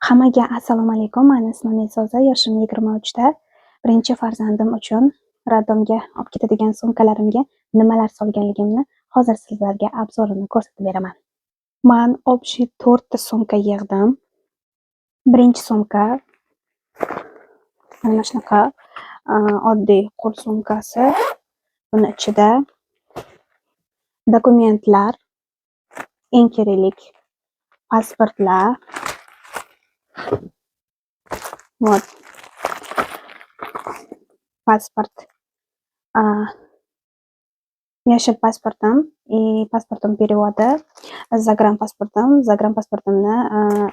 Hammaga assalomu alaykum. Meni ismim E'zoza, yoshim 23 da. Birinchi farzandim uchun raddomga olib ketadigan sumkalarimga nimalar solganligimni hozir sizlarga obzorini ko'rsatib beraman. Men общий 4 ta sumka yig'dim. Birinchi sumka mana shunaqa oddiy qo'l sumkasi. Buni ichida dokumentlar, eng kerakli pasportlar, pasport, yashil pasportim и pasportim переводи, загранpasportimni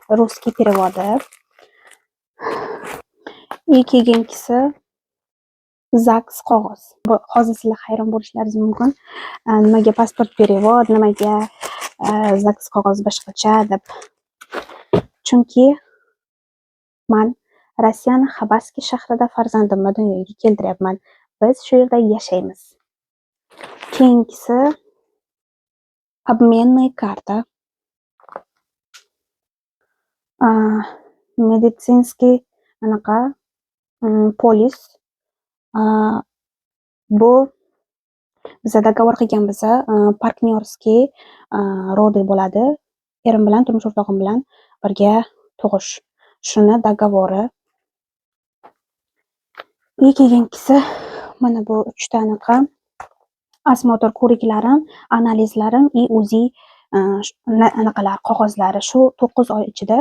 русский переводи и keyingisi ZAGS qog'oz. Hozir sizlar hayron bo'lishlaringiz mumkin. Nimaga pasport перевод, nimaga ZAGS qog'oz boshqacha deb. Chunki men Rossiyaning Xabarskiy shahrida farzandimni dunyoga keltiryapman. Biz shu yerda yashaymiz. Keyingisi обменная karta. Медицинский anaqa polis. Bu biza dogovor qilganmiz, partnyorskiy ro'da bo'ladi. Erim bilan, turmush o'rtog'im bilan birga tug'ish. Shuni dogovori. Keyingisi mana bu 3 ta anaqa osmotor ko'riklarim, analizlarim и UZI anaqalar qog'ozlari. Shu 9 oy ichida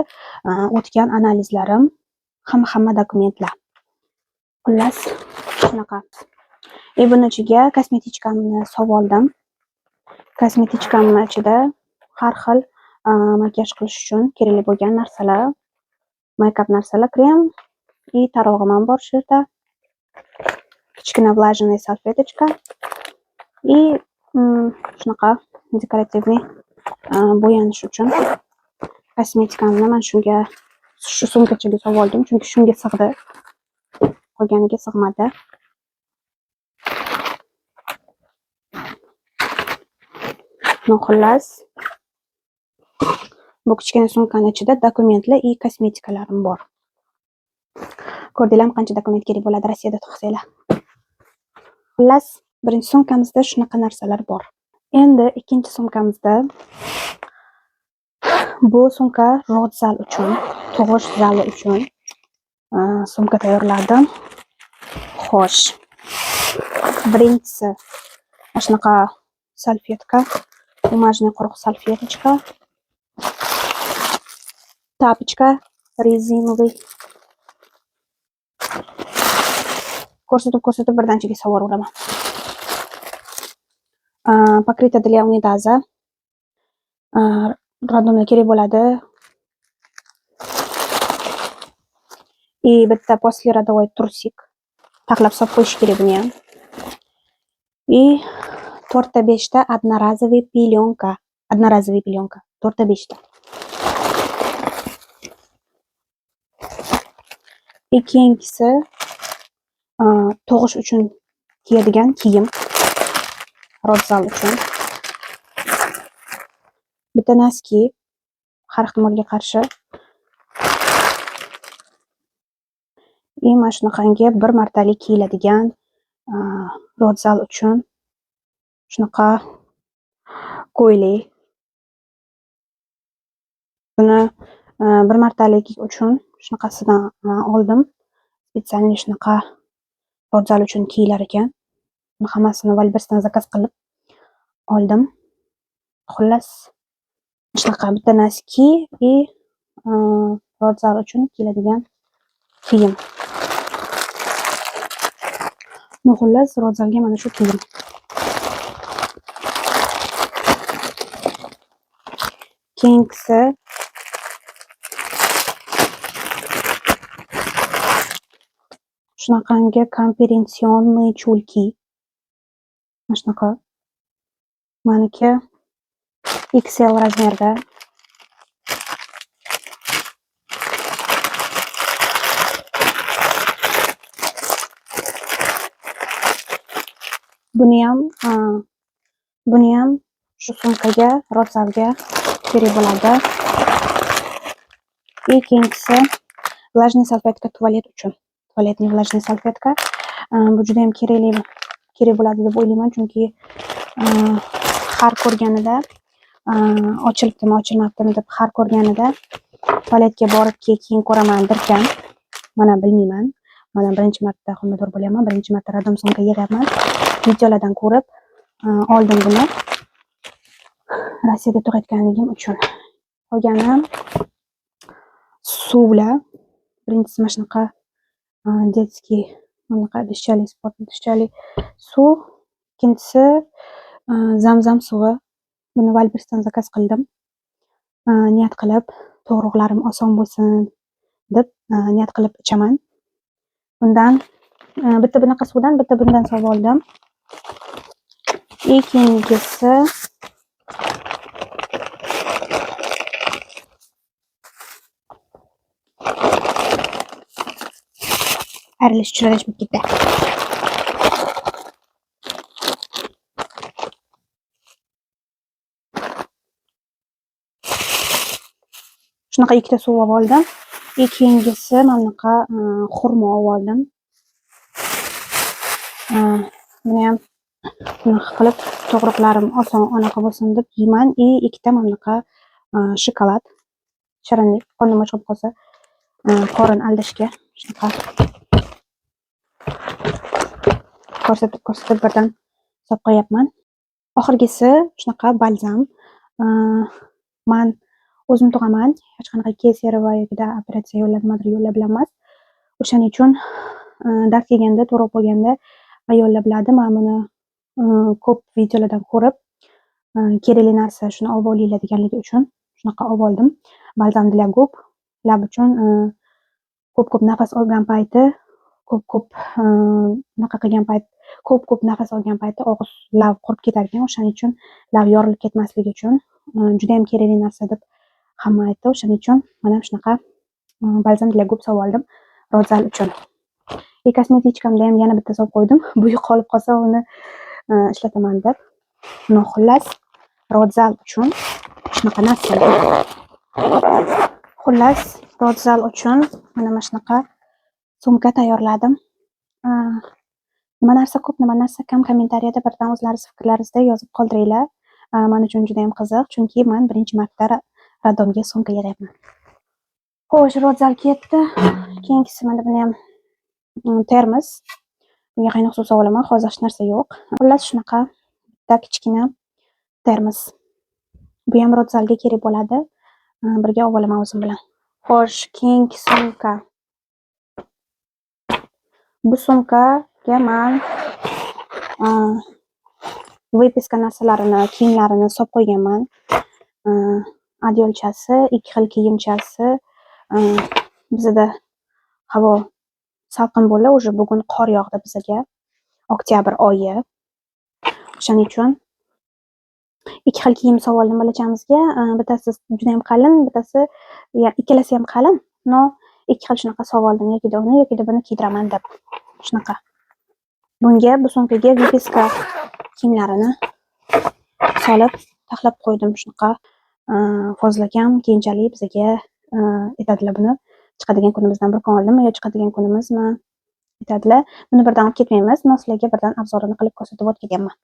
o'tgan analizlarim, hamma dokumentlar. Xullas shunaqa. Buni ichiga kosmetikamni soldim. Kosmetikamni ichida har xil makiyaj qilish uchun kerakli bo'lgan narsalar, make-up narsalar, krem и tarog'im ham bor shu yerda. Kichkina влажная salfetочка и shunaqa dekorativniy bo'yanish uchun kosmetikamni men shunga shu sumkachaga soldim, chunki shunga sig'di. Qolganiga sig'madi. Xullas bu kichkina sumkaning ichida dokumentlar и kosmetikalarim bor. Ko'rdinglarmi qancha dokument kerak bo'ladi Rossiyada tug'sanglar. Xullas birinchi sumkamizda shunaqa narsalar bor. Endi ikkinchi sumkamizda bu sumka rodzal uchun, tug'ish zali uchun sumka tayyorladim. Xo'sh. Birinchisi mana shunaqa salfetka, бумажный quruq salfetочка, тапочка резиновый. Ko'rsatib birdanchiga sovuraman. Покрытие для унитаза. Raddomga kerak bo'ladi. И bitta после родовой трусик. Taxlab solib qo'yish kerak buni ham. И 4 ta 5 ta одноразовый пеленка. 4 ta 5 ta. Keyingisi tug'ish uchun kiyadigan kiyim. Rodzal uchun. Bitta noski har ehtimolga qarshi. Mana shunaqangi bir martalik kiyiladigan rodzal uchun shunaqa ko'ylak. Buni bir martalik uchun shunaqasidan oldim. Spesialniy shunaqa rodzal uchun kiyilar ekan. Buni hammasini Valberstdan zakaz qilib oldim. Xullas shunaqa bitta noski и rodzal uchun kiyiladigan kiyim. Xullas rodzalga mana shu kiyim. Keyingisi shunaqangi konferensionniy chulki. Mana shunaqa. Meniki XL razmerda. Buni ham shu sumkaga, rodzalga kerak bo'ladi. Keyingisi влажный salfetka tualet uchun. Tualetning влажный salfetka. Bu juda ham kerak bo'ladi deb o'ylayman, chunki har ko'rganida ochilibdimi, ochilmabdimi deb har ko'rganida tualetga borib keyin ko'raman dirkan. Mana bilmayman. Mana birinchi marta xonador bo'lyapman, birinchi marta radom sumka yig'yapman. Videolardan ko'rib oldim buni. Rossiyada tug'ayotganligim uchun. Qolgani suvlar. Birinchisi mana shunaqa детский deshchali suv. Ikkinchisi zamzam suvi. Buni Valbersdan zakaz qildim. Niyat qilib tug'ruqlarim oson bo'lsin deb niyat qilib ichaman. Bundan bitta bunaqa suvdan, bitta bundan sovg'a oldim. Keyingisi arilish uchralish bo'lib ketdi. Shunaqa ikkita suv olib oldim. Keyingisi mana bunaqa xurmo olib oldim. Buni ham bunaqa qilib tug'ruqlarim oson anaqa bo'lsin deb yeyman. Ikkita mana bunaqa shokolad. Shirinlik qonim ochib qolsa, qorin aldashga shunaqa ko'rsatib birdan solib qo'yapman. Oxirgisi shunaqa balzam. Men o'zim tug'aman, hech qanaqa kesarova yoki operatsiya yo'llar bilan emas. O'shaning uchun dard kelganda, to'g'ri bo'lganda ayollar biladi. Men buni ko'p videolardan ko'rib, kerakli narsa shuni olib olinglar deganligi uchun shunaqa olib oldim. Balzam для gub lab uchun ko'p nafas olgan payti, ko'p naqa qilgan payt, ko'p nafas olgan paytda og'iz lab qurib ketar ekan. O'shaning uchun lab yorilib ketmasligi uchun juda ham kerakli narsa deb hamma aytdi. O'shaning uchun mana shunaqa balzam для gub sovg'a oldim Rodzal uchun. Kosmetichkamda ham yana bitta solib qo'ydim. Bu qolib qolsa uni ishlataman deb. Xullas Rodzal uchun shunaqa narsalar. Xullas Rodzal uchun mana shunaqa sumka tayyorladim. Nima narsa ko'p, nima narsa kam kommentariyada birdan o'zlaringiz fikrlaringizni yozib qoldiringlar. Men uchun juda ham qiziq, chunki men birinchi marta radomga sumka yig'yapman. Xo'sh, Rodzal ketdi. Keyingisi mana buni ham termos. Bunga qaynoq suv olaman, hozir hech narsa yo'q. Xullas shunaqa bitta kichkina termos. Bu ham Rodzalga kerak bo'ladi. Birga olib olaman o'zim bilan. Xo'sh, keyingi sumka. Bu sumkaga men выписка narsalarini, kiyimlarini solib qo'yganman. Adyolchasi, ikki xil kiyimchasi. Bizda havo salqin bo'ldi, уже bugun qor yog'di bizga. Oktyabr oyi. O'shaning uchun ikki xil kiyim solib oldim bolachamizga. Bittasi juda ham qalin, bittasi ikkalasi ham qalin. No, ikki xil shunaqa solib oldim, yoki uni, yoki buni kiydiraman deb. Shunaqa. Bunga bu sumkaga выписка kiyimlarini solib taxlab qo'ydim. Shunaqa fozlakam keyinchalik bizga aytadilar buni. Chiqadigan kunimizdan bir kun oldinmi yo chiqadigan kunimizmi aytadilar. Buni birdan olib ketmaymiz. Men sizlarga birdan obzorini qilib ko'rsatib o'tganman.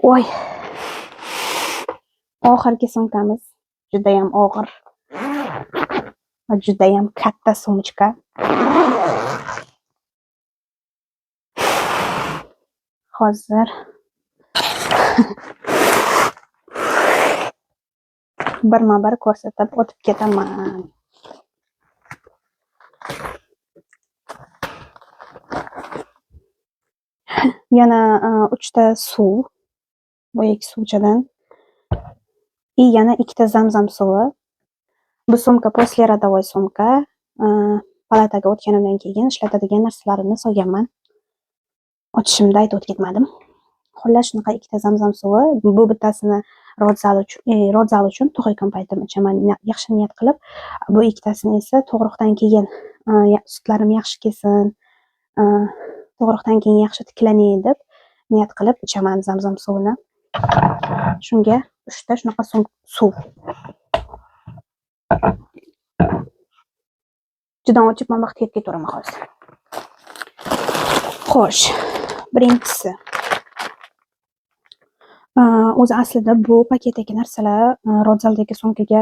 Voy. Oxirgi sumkamiz juda ham og'ir. Va juda ham katta sumka. Hozir birma-bir ko'rsatib o'tib ketaman. Yana 3 ta suv, boyagi suvchadan. Yana 2 ta zamzam suvi. Bu sumka после родовой sumka. Palataga o'tganimdan keyin ishlatadigan narsalarimni solganman. Ochishimda aytib o'tganmadim. Xullas shunaqa 2 ta zamzam suvi. Bu bittasini Rodzal uchun tug'ilgan paytim ichaman, yaxshi niyat qilib. Bu ikkitasini esa tug'ruqdan keyin sutlarim yaxshi kelsin, tug'ruqdan keyin yaxshi tiklanay deb niyat qilib ichaman zamzam suvini. Shunga 3 ta shunaqa suv. ichidan ochib men vaqt yetib ketaveraman hozir. Xo'sh, birinchisi o'zi aslida bu paketdagi narsalar Rodzaldagi sumkaga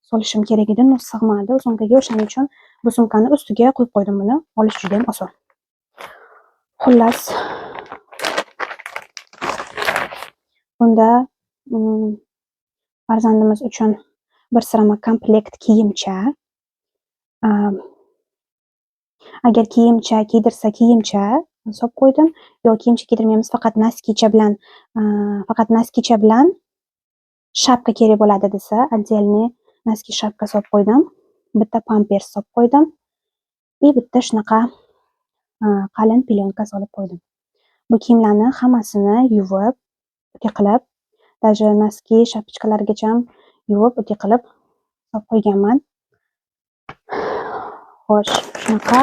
solishim kerak edi, но sig'madi sumkaga. O'shaning uchun bu sumkani ustiga qo'yib qo'ydim buni. Olish juda ham oson. Xullas, bunda farzandimiz uchun bir sirama komplekt kiyimcha. Agar kiyimcha kiydirsa kiyimcha solib qo'ydim. Yo kiyimcha kiydirmaymiz, faqat noskicha bilan shapka kerak bo'ladi desa, отдельный noski shapka solib qo'ydim. Bitta pampers solib qo'ydim. И bitta shunaqa qalin plyonka solib qo'ydim. Bu kiyimlarni hammasini yuvib, o'ti qilib, даже noski shapichkalargacha yuvib, o'ti qilib solib qo'yganman. Xo'sh, shunaqa.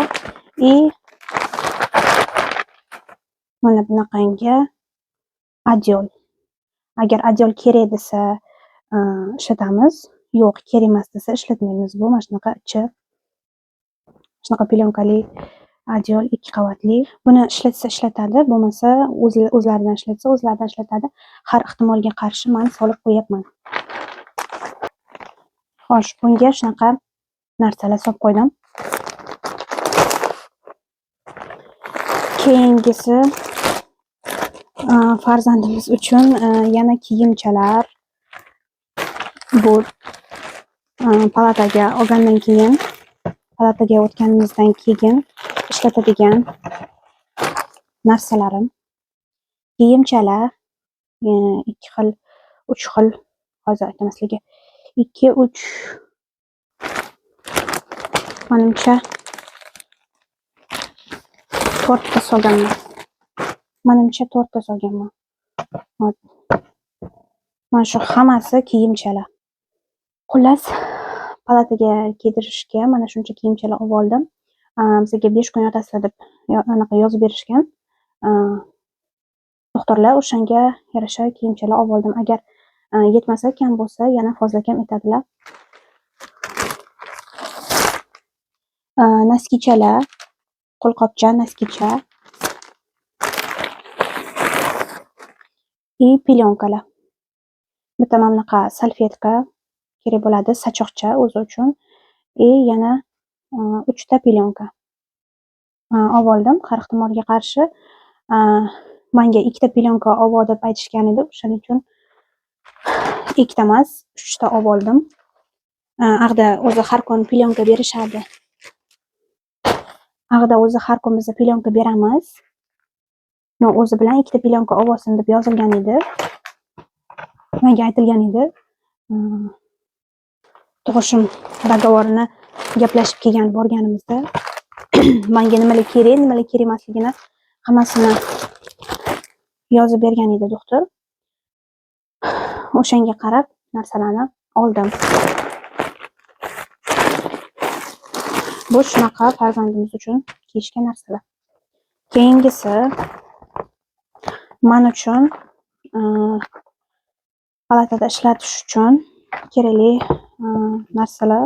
И mana bunaqangi adyol. Agar adyol kerak desa ishlatamiz, yo'q kerak emas desa ishlatmaymiz. Bu mana shunaqa ichi shunaqa plyonkali adyol 2 qavatli. Buni ishlatsa ishlatadi, bo'lmasa o'zlaridan ishlatadi. Har ehtimolga qarshi men solib qo'yapman. Xo'sh, bunga shunaqa narsalar solib qo'ydim. Keyingisi farzandimiz uchun yana kiyimchalar. Bu palataga olgandan keyin, palataga o'tganimizdan keyin ishlatadigan narsalarim. Kiyimchalar 2 xil, 3 xil, hozir aytmasligi 2, 3 menimcha 4 ta solganman. Menimcha 4 ta solganman. Mana shu hammasi kiyimchalar. Xullas, palataga kiydirishga mana shuncha kiyimchalar olib oldim. Bizga 5 kun yotasizlar deb anaqa yozib berishgan. Doktorlar o'shanga yarasha kiyimchalar olib oldim. Agar yetmasa, kam bo'lsa, yana fozla-kam etadilar. Noskichalar, qo'lqopcha, noskicha и plyonkalar. Bitta mana bunaqa salfetka kerak bo'ladi, sachoqcha o'zi uchun. И yana 3 ta plyonka olib oldim. Har ehtimolga qarshi menga 2 ta plyonka olib deb aytishgan edi. O'shaning uchun 2 ta emas, 3 ta olib oldim. Ag'da o'zi har kun plyonka berishadi. Ag'da o'zi har kun biz plyonka beramiz. No, o'zi bilan 2 ta plyonka olib olsin deb yozilgan edi. Menga aytilgan edi. Tug'ishim dogovorini gaplashib kelgan borganimizda menga nimalar kerak emasligini hammasini yozib bergan edi doktor. O'shanga qarab narsalarni oldim. Bu shunaqa farzandimiz uchun kiyishga narsalar. Keyingisi men uchun palatada ishlatish uchun kerakli narsalar.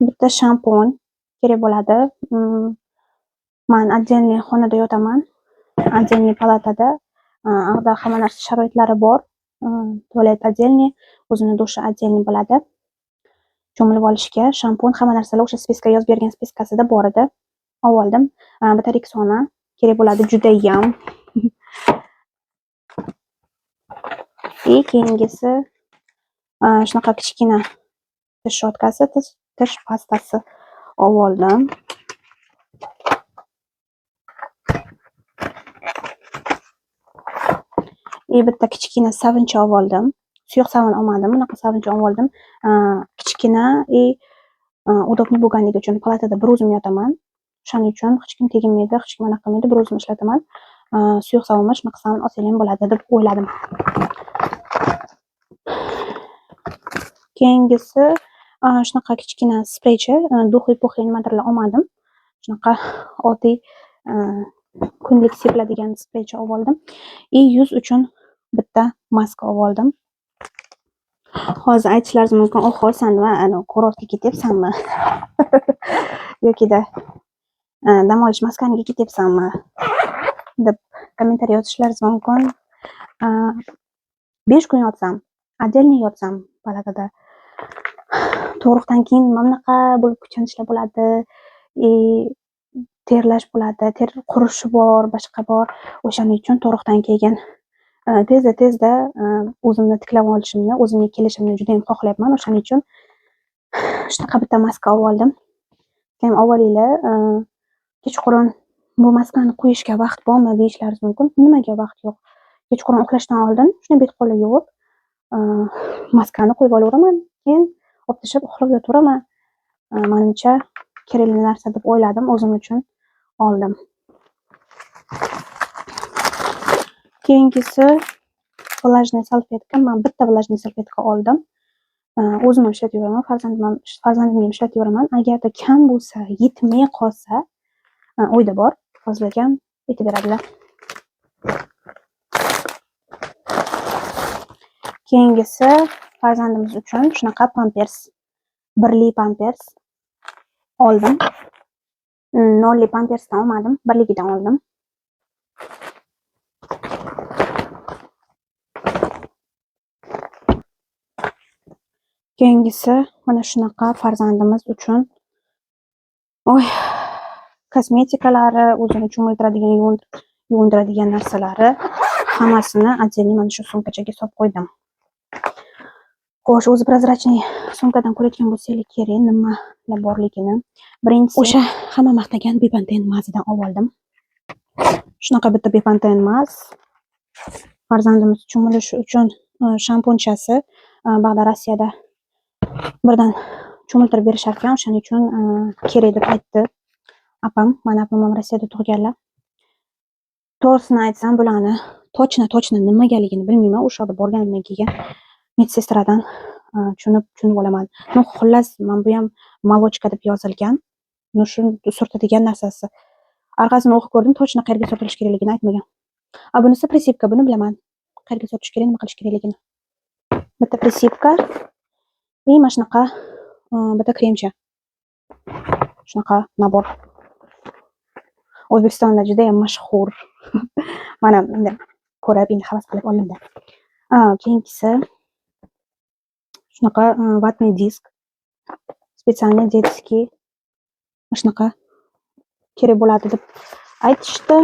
Bitta shampun kerak bo'ladi. Men отдельный xonada yotaman. Отдельный palatada. Ag'da hamma narsa sharoitlari bor. Tualet отдельный, o'zini dushi отдельный bo'ladi. Cho'milib olishga shampun, hamma narsalar o'sha spiska yozib bergan spiskasida bor edi. Olib oldim. Bitta Rexona kerak bo'ladi juda ham. Keyingisi shunaqa kichkina tish shotkasi, tish pastasi olib oldim. Bitta kichkina savincha olib oldim. Suyuq savun olmadim, bunaqa savincha olib oldim. Kichkina udobniy bo'lganligi uchun palatada bir o'zim yotaman. Shuning uchun hech kim teginmaydi, hech kim anaqa qilmaydi, bir o'zim ishlataman. Suyuq savunma shunaqa savun olsam ham bo'ladi deb o'yladim. Keyingisi shunaqa kichkina spreychi, duxli-puxli nimadirlar olmadim. Shunaqa oddiy kunlik sepiladigan spreychi olib oldim. Yuz uchun bitta maska olib oldim. Hozir aytishlaringiz mumkin, "Oho, sen nima, kurortga ketyapsanmi?" yokida dam olish maskaniga ketyapsanmi deb kommentariy yozishlaringiz mumkin. 5 kun yotsam, отдельно yotsam palatada tug'ruqdan keyin mana bunaqa bo'lib kuchanishlar bo'ladi, terlash bo'ladi, ter qurishi bor, boshqa bor. O'shaning uchun tug'ruqdan keyin tezda o'zimni tiklab olishimni, o'zimga kelishimni juda ham xohlayapman. O'shaning uchun shunaqa bitta maska olib oldim. Keyin avvaliga kechqurun bu maskani qo'yishga vaqt bormi deyishlaringiz mumkin. Nimaga vaqt yo'q? Kechqurun uxlashdan oldin shuni bet-qo'lni yuvib, maskani qo'yib olaveraman. Keyin o'ptishib uxlab yotaveraman. Menimcha kerakli narsa deb o'yladim, o'zim uchun oldim. Keyingisi влажный salfetka. Men bitta влажный salfetka oldim. O'zim ham ishlataveraman, farzandimga ham ishlataveraman. Agarda kam bo'lsa, yetmay qolsa, uyda bor, hozirgam aytib beradilar. Keyingisi farzandimiz uchun shunaqa pampers, 1li pampers oldim. 0li pampersdan olmadim, 1ligidan oldim. Keyingisi mana shunaqa farzandimiz uchun kosmetikalari, o'zini cho'miltiradigan, yuvindiradigan narsalari hammasini отдельно mana shu sumkachaga solib qo'ydim. Xo'sh, o'zi prozrachniy sumkadan ko'rayotgan bo'lsangiz kerak nimalar borligini. Birinchisi o'sha hamma maqtagan Bepanthen mazidan oldim. Shunaqa bitta Bepanthen maz. Farzandimiz cho'milishi uchun shampunchasi bag'da Rossiyada birdan cho'miltirib berishar ekan, o'shaning uchun kerak deb aytdi apam. Mana apam ham Rossiyada tug'ganlar. To'g'risini aytsam, bularni tochna nimagaligini bilmayman. O'sha yerda borganimdan keyin medsestradan tushunib olaman. Xullas, men bu ham malochka deb yozilgan. Shuni surtadigan narsasi. Orqasini o'qib ko'rdim, tochna qayerga surtilish kerakligini aytmagan. Bunisi prisipka, buni bilaman. Qayerga surtish kerak, nima qilish kerakligini. Bitta prisipka va mana shunaqa bitta kremcha. Shunaqa nabor. O'zbekistonda juda ham mashhur. Mana endi ko'rib, endi havas qilib oldimda. Keyingisi shunaqa vatный disk. Специальный детский. Shunaqa kerak bo'ladi deb aytishdi.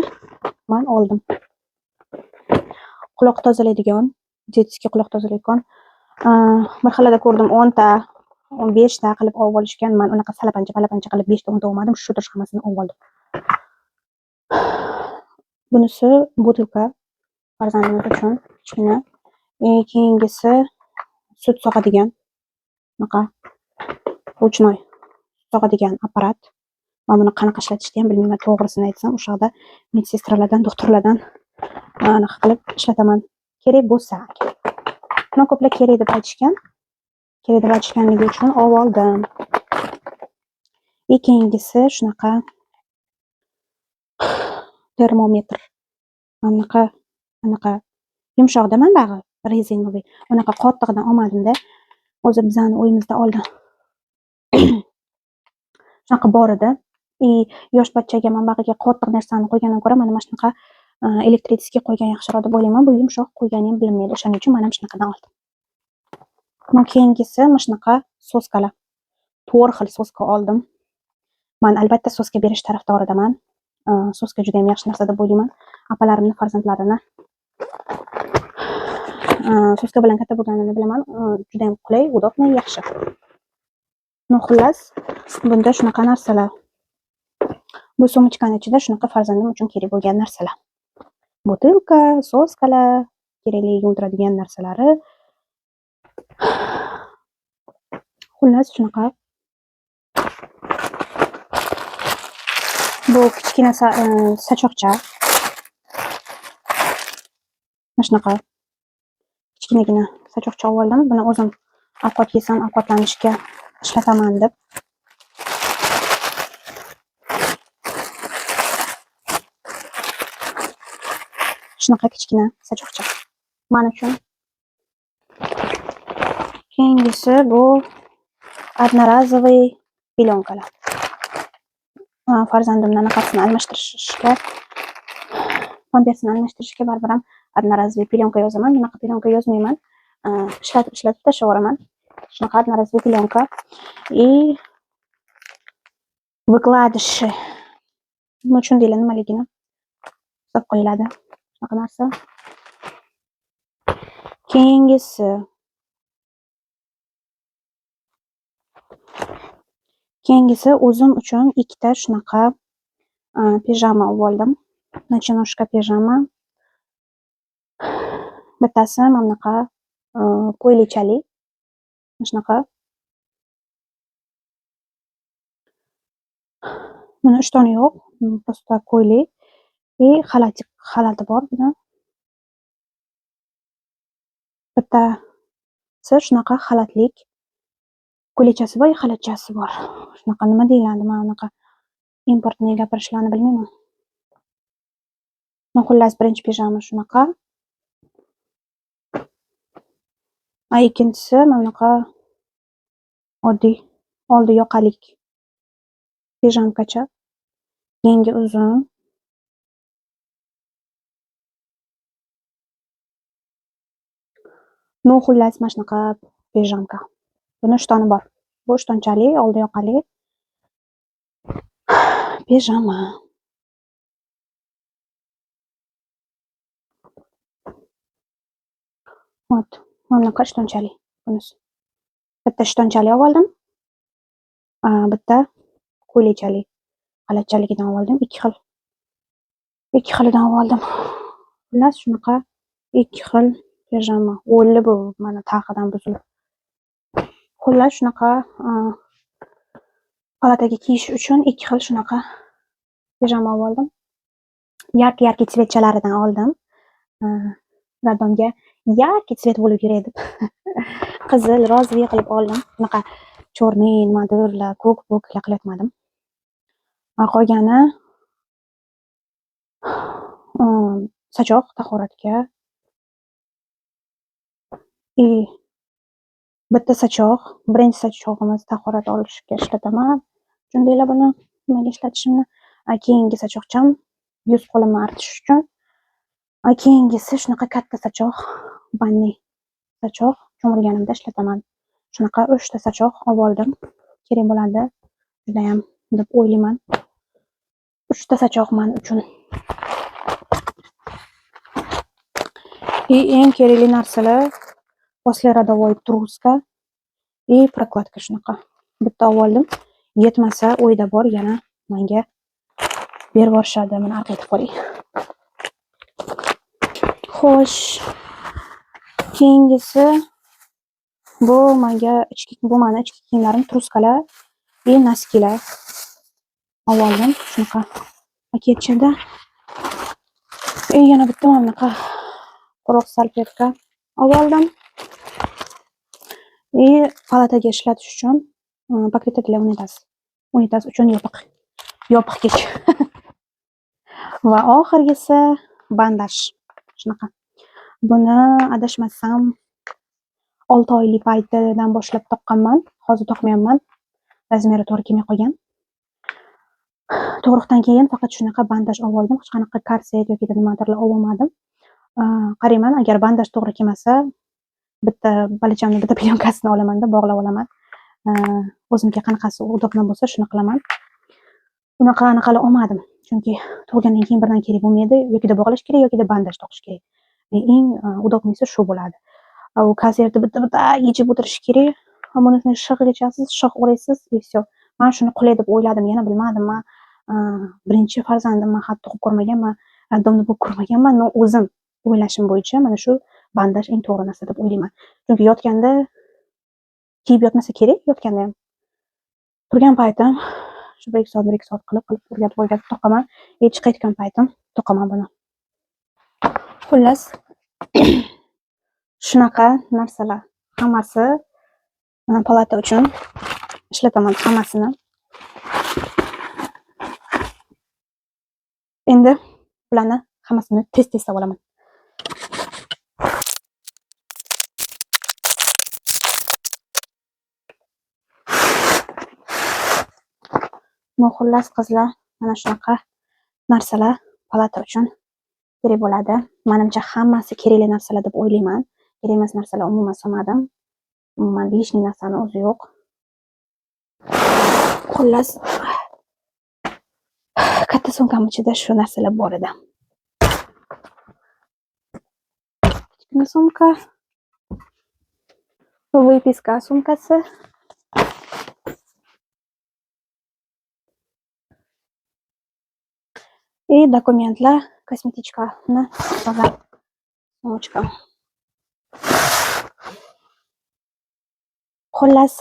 Men oldim. Quloq tozalaydigan, детский quloq tozalaydigan. Bir xilada ko'rdim 10 ta, 15 ta qilib olib olishgan. Men unaqa salapancha qilib 5 ta 10 ta olmadim. Shu tur hammasini olib oldim. Bunisi butilka farzandimiz uchun kichkina. Keyingisi sut sog'adigan bunaqa ruchnoy sog'adigan apparat. Men buni qanaqa ishlatishni ham bilmayman, to'g'risini aytsam. O'sha yerda medsestralardan, doktorlardan anaqa qilib ishlataman. Kerak bo'lsa. Buni ko'plar kerak deb aytishgan. Kerak deb aytishganligi uchun olib oldim. Keyingisi shunaqa termometr. Anaqa yumshoqda manbag'i rezinoviy. Unaqa qattig'idan olmadim-da. O'zi bizani uyimizda oldim. Shunaqa bor edi. Yosh bachchaga manbag'iga qattiq narsani qo'ygandan ko'ra mana shunaqa elektrический qo'ygan yaxshiroq deb o'ylayman. Bu yumshoq qo'ygani ham bilinmaydi. O'shaning uchun men ham shunaqadan oldim. Keyingisi mana shunaqa soskalar. 4 xil soska oldim. Men albatta soska berish tarafdoridaman. Soska juda ham yaxshi narsa deb o'ylayman. Apalarimni farzandlarini soska bilan katta bo'lganini bilaman. Juda ham qulay, udobniy, yaxshi. Xullas, bunda shunaqa narsalar. Bu sumkaning ichida shunaqa farzandim uchun kerak bo'lgan narsalar. Butilka, soskalar, kerakli yuvintiradigan narsalari. Xullas, shunaqa. Bu kichkina sachoqcha. Mana shunaqa kichkinagina sachoqcha oldim. Buni o'zim ovqat yesam, ovqatlanishga ishlataman deb. Shunaqa kichkina sachoqcha. Men uchun. Keyingisi bu одноразовый plyonkalar. Farzandimni anaqasini almashtirishga, pampersini almashtirishga baribir ham одноразовый plyonka yozaman. Bunaqa plyonka yozmayman. Ishlatib tashlayveraman. Shunaqa одноразовый plyonka. И выкладыши. Nima uchun deylar, nimaligini hisob qo'yiladi. Shunaqa narsa. Keyingisi o'zim uchun ikkita shunaqa pijama oldim. Nochinoshka pijama. Bittasi mana bunaqa ko'ylichali. Shunaqa. Buni ishtoni yo'q, просто ko'yli. И xalati bor buni. Bittasi shunaqa xalatlik. Ko'ylechasi bor, xalatchasi bor. Shunaqa nima deyiladi? Men unaqa importni gapirishlarini bilmayman. Xullas, birinchi pijama shunaqa. Ikkinchisi mana bunaqa oddiy oldi yoqalik pijamkacha. Yengi uzun. Xullas, mana shunaqa pijamka. Buni ishtoni bor. Bu ishtonchali, oldi yoqali pijama. Mana bunaqa ishtonchali bunisi. Bitta ishtonchali oldim. Bitta ko'ylechali, xalatchaligidan oldim. Ikki xilidan oldim. Xullas, shunaqa ikki xil pijama. O'lli bu mana taqidan buzilib. Xullas, shunaqa palataga kiyish uchun ikki xil shunaqa pijama oldim. Yarki tsvetchalaridan oldim. Radomga yarki tsvet bo'lib yuray deb. Qizil, rozviy qilib oldim. Bunaqa chorniy nimadirlar, ko'k qilyapmadim. Qolgani sachoq tahoratga. Bitta sachoq, birinchi sachog'imiz tahorat olishga ishlataman. Shundaylar buni nimaga ishlatishimni. Keyingi sachoqcham yuz qo'limni artish uchun. Keyingisi shunaqa katta sachoq, banni sachoq cho'milganimda ishlataman. Shunaqa 3 ta sachoq oldim. Kerak bo'ladi juda ham deb o'ylayman. 3 ta sachoq men uchun. Eng kerakli narsalar послеродовой truska и прокладка shunaqa. Bitta oldim. Yetmasa o'yda bor yana menga berib borishadi. Meni arqaytib qo'ying. Xo'sh. Keyingisi bu menga meni ichki kiyimlarim, truskalar va noskilar oldim. Shunaqa paketchada. Yana bitta mana bunaqa quruq salfetka oldim. Palataga ishlatish uchun paketda для unitaz uchun yopiqgich. Va oxirgisi bandaj. Shunaqa. Buni adashmasam 6 oylik paytidan boshlab taqqanman. Hozir taqmayapman. Razmeri to'g'ri kelmay qolgan. Tug'ruqdan keyin faqat shunaqa bandaj oldim. Hech qanaqa korset yoki nimadirlar olmadim. Qarayman, agar bandaj to'g'ri kelmasa, bitta balichamni bitta plyonkasini olaman-da, bog'lab olaman. O'zimga qanaqasi udobni bo'lsa, shuni qilaman. Anaqalar olmadim. Chunki tug'ilgandan keyin birdan kerak bo'lmaydi. Yoki bog'lash kerak, yoki bandaj taqish kerak. Eng udobnisi shu bo'ladi. U konsertni bitta yechib o'tirish kerak. Bunisini shig' yechasiz, shig' urasiz, и всё. Men shuni qulay deb o'yladim, yana bilmadim. Men birinchi farzandimni hatto tug'ib ko'rmaganman, radomda bo'lib ko'rmaganman. Men o'zim o'ylashim bo'yicha mana shu bandaj eng to'g'ri narsa deb o'ylayman. Chunki yotganda kiyib yotmasa kerak, yotganda ham. Turgan paytim shu 1-2 soat qilib o'rgatib toqaman. Chiqayotgan paytim toqaman buni. Xullas shunaqa narsalar hammasi palata uchun ishlataman hammasini. Endi bularni hammasini tez olaman. No, xullas qizlar, mana shunaqa narsalar palata uchun kerak bo'ladi. Menimcha hammasi kerakli narsalar deb o'ylayman. Kerak emas narsalar umuman solmadim. Umuman lishniy narsani o'zi yo'q. Xullas, katta sumkam ichida shu narsalar bor edi. Kichkina sumka, выписка sumkasi, и dokumentlar, kosmetichkani toza sumочка. Xullas,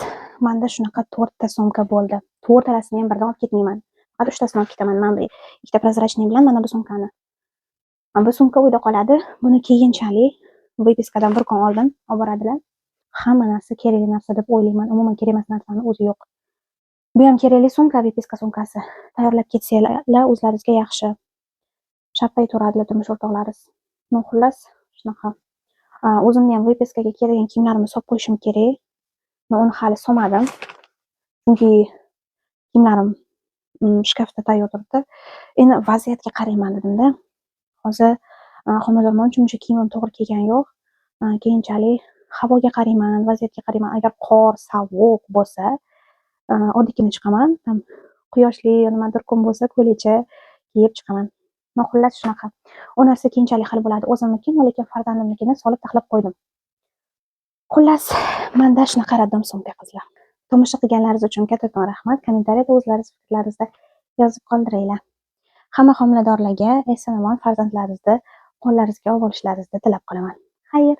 menda shunaqa 4 ta sumka bo'ldi. 4 talasini ham birdan olib ketmayman. Faqat 3 tasini olib ketaman. Mana bu ikkita prozrachniy bilan mana bu sumkani. Mana bu sumka uyda qoladi. Buni keyinchalik выпискаdan bir kun oldin olib boradilar. Hamma narsa kerakli narsa deb o'ylayman. Umuman kerak emas narsani o'zi yo'q. Bu ham kerakli sumka, выписка sumkasi. Tayyorlab ketsanglar o'zlaringizga yaxshi. Sharpay turadilar turmush o'rtoqlaringiz. No, xullas, shunaqa. O'zimni ham выпискаga kerakli kiyimlarimni solib qo'yishim kerak. Uni hali solmadim. Chunki kiyimlarim shkafda tayyor turibdi. Endi vaziyatga qarayman dedimda. Hozir xonadonman uchun o'sha kiyimim to'g'ri kelgani yo'q. Keyinchalik havoga qarayman, vaziyatga qarayman. Agar qor, sovuq bo'lsa, oddiygina chiqaman. Quyoshli nimadir kun bo'lsa, ko'ylakcha kiyib chiqaman. Xullas shunaqa. U narsa keyinchalik hal bo'ladi. O'zimniki, lekin farzandimnikini solib taxlab qo'ydim. Xullas, menda shunaqa raddom sumka qizlar. Tomosha qilganlaringiz uchun kattakon rahmat. Kommentariyada o'zlaringiz fikrlaringizni yozib qoldiringlar. Hamma homiladorlarga eson-omon farzandlaringizni qo'llaringizga olib olishlaringizni tilab qolaman. Xayr.